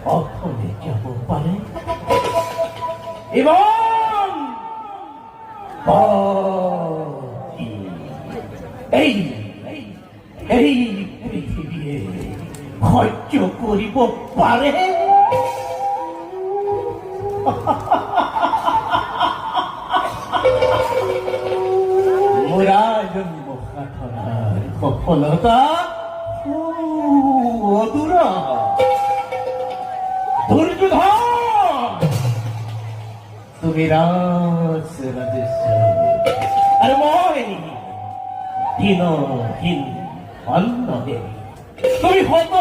অথলে যাব পারে এবং এই এই পৃথিবী সহ্য কৰিব পাৰে মোরা জন্ম সাধনার সফলতা অধুরা দুর্যোধন তুমি রাজ আর মই দিনহীন অন্ন দেবী তুমি হত